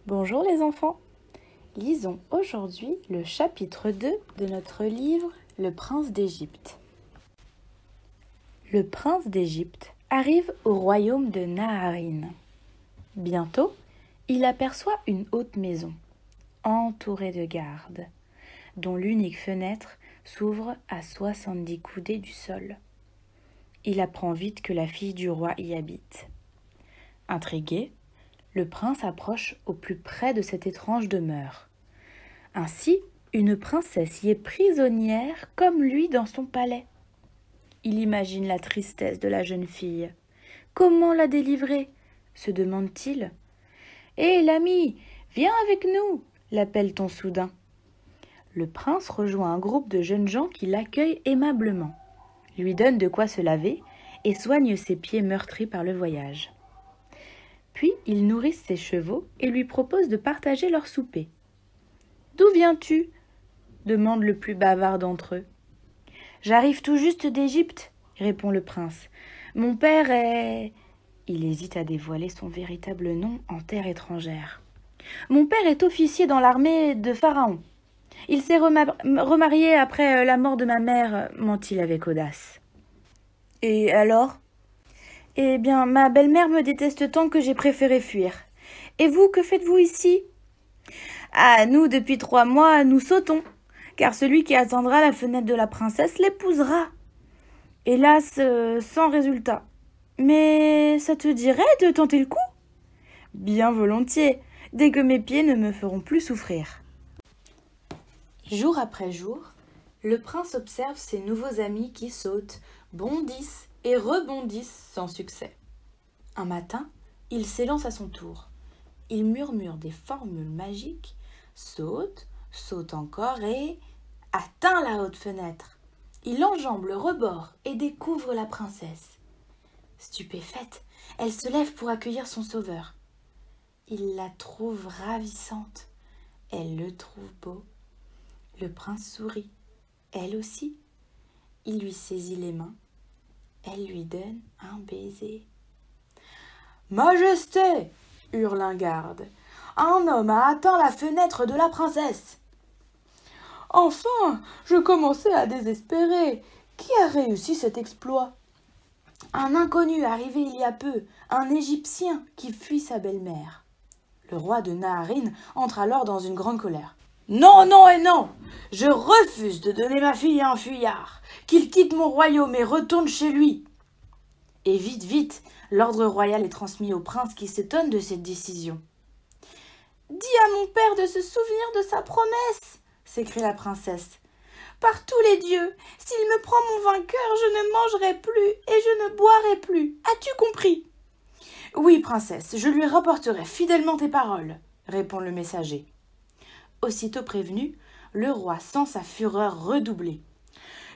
Bonjour les enfants, lisons aujourd'hui le chapitre 2 de notre livre Le prince d'Égypte. Le prince d'Égypte arrive au royaume de Naharine. Bientôt, il aperçoit une haute maison, entourée de gardes, dont l'unique fenêtre s'ouvre à 70 coudées du sol. Il apprend vite que la fille du roi y habite. Intrigué, le prince approche au plus près de cette étrange demeure. Ainsi, une princesse y est prisonnière comme lui dans son palais. Il imagine la tristesse de la jeune fille. Comment la délivrer ? Se demande-t-il. « Hé, l'ami, viens avec nous !» l'appelle-t-on soudain. Le prince rejoint un groupe de jeunes gens qui l'accueillent aimablement, lui donnent de quoi se laver et soignent ses pieds meurtris par le voyage. Puis ils nourrissent ses chevaux et lui proposent de partager leur souper. « D'où viens-tu » demande le plus bavard d'entre eux. « J'arrive tout juste d'Égypte, » répond le prince. « Mon père est... » Il hésite à dévoiler son véritable nom en terre étrangère. « Mon père est officier dans l'armée de Pharaon. Il s'est remarié après la mort de ma mère, ment-il avec audace. « Et alors ?»« Eh bien, ma belle-mère me déteste tant que j'ai préféré fuir. Et vous, que faites-vous ici ?»« Ah, nous, depuis 3 mois, nous sautons, car celui qui atteindra la fenêtre de la princesse l'épousera. Hélas, sans résultat. Mais ça te dirait de tenter le coup ? Bien volontiers, dès que mes pieds ne me feront plus souffrir. » Jour après jour, le prince observe ses nouveaux amis qui sautent, bondissent et rebondissent sans succès. Un matin, il s'élance à son tour. Il murmure des formules magiques, saute, saute encore et atteint la haute fenêtre. Il enjambe le rebord et découvre la princesse. Stupéfaite, elle se lève pour accueillir son sauveur. Il la trouve ravissante. Elle le trouve beau. Le prince sourit. Elle aussi. Il lui saisit les mains. Elle lui donne un baiser. « Majesté !» hurle un garde. « Un homme a atteint la fenêtre de la princesse !»« Enfin, je commençais à désespérer. Qui a réussi cet exploit ?»« Un inconnu arrivé il y a peu, un Égyptien qui fuit sa belle-mère. » Le roi de Naharine entre alors dans une grande colère. « Non, non et non ! Je refuse de donner ma fille à un fuyard. Qu'il quitte mon royaume et retourne chez lui. » Et vite, vite, l'ordre royal est transmis au prince qui s'étonne de cette décision. « Dis à mon père de se souvenir de sa promesse !» s'écrie la princesse. « Par tous les dieux, s'il me prend mon vainqueur, je ne mangerai plus et je ne boirai plus. As-tu compris ?»« Oui, princesse, je lui rapporterai fidèlement tes paroles, » répond le messager. Aussitôt prévenu, le roi sent sa fureur redoubler.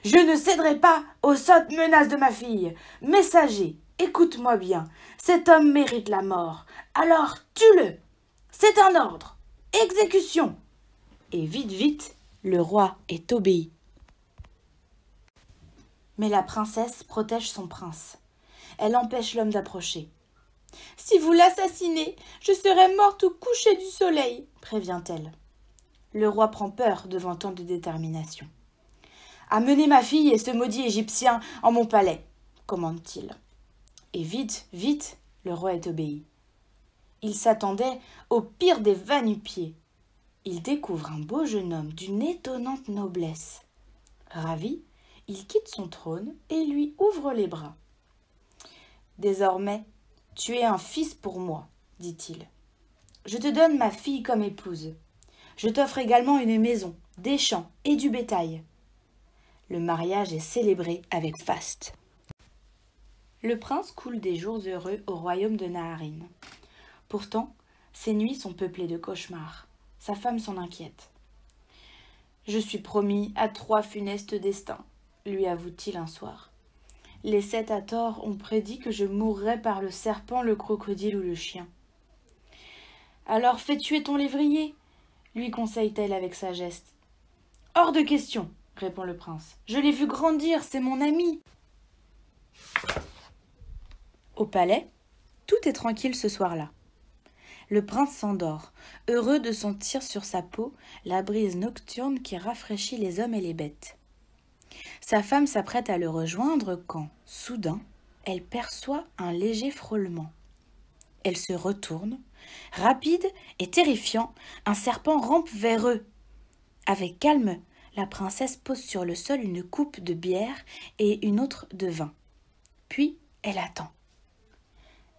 « Je ne céderai pas aux sottes menaces de ma fille. Messager, écoute-moi bien, cet homme mérite la mort. Alors tue-le. C'est un ordre. Exécution !» Et vite, vite, le roi est obéi. Mais la princesse protège son prince. Elle empêche l'homme d'approcher. « Si vous l'assassinez, je serai morte au coucher du soleil, » prévient-elle. Le roi prend peur devant tant de détermination. « Amenez ma fille et ce maudit Égyptien en mon palais, » commande-t-il. Et vite, vite, le roi est obéi. Il s'attendait au pire des va-nu-pieds. Il découvre un beau jeune homme d'une étonnante noblesse. Ravi, il quitte son trône et lui ouvre les bras. « Désormais, tu es un fils pour moi, » dit-il. « Je te donne ma fille comme épouse. Je t'offre également une maison, des champs et du bétail. » Le mariage est célébré avec faste. Le prince coule des jours heureux au royaume de Naharine. Pourtant, ses nuits sont peuplées de cauchemars. Sa femme s'en inquiète. « Je suis promis à 3 funestes destins, » lui avoue-t-il un soir. « Les 7 Hathors ont prédit que je mourrais par le serpent, le crocodile ou le chien. »« Alors fais tuer ton lévrier, » lui conseille-t-elle avec sagesse. « Hors de question, » répond le prince. « Je l'ai vu grandir, c'est mon ami. » Au palais, tout est tranquille ce soir-là. le prince s'endort, heureux de sentir sur sa peau la brise nocturne qui rafraîchit les hommes et les bêtes. Sa femme s'apprête à le rejoindre quand, soudain, elle perçoit un léger frôlement. Elle se retourne. Rapide et terrifiant, un serpent rampe vers eux. Avec calme, la princesse pose sur le sol une coupe de bière et une autre de vin. Puis, elle attend.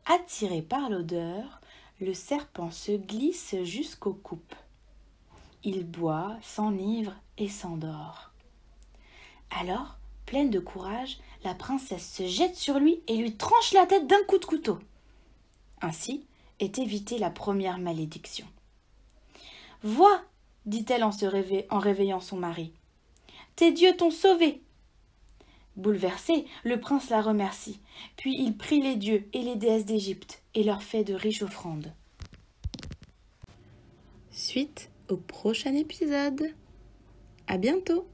Attiré par l'odeur, le serpent se glisse jusqu'aux coupes. Il boit, s'enivre et s'endort. Alors, pleine de courage, la princesse se jette sur lui et lui tranche la tête d'un coup de couteau. Ainsi est évitée la première malédiction. « Vois, dit-elle en réveillant son mari, tes dieux t'ont sauvé. » Bouleversé, le prince la remercie, puis il prie les dieux et les déesses d'Égypte et leur fait de riches offrandes. Suite au prochain épisode. À bientôt.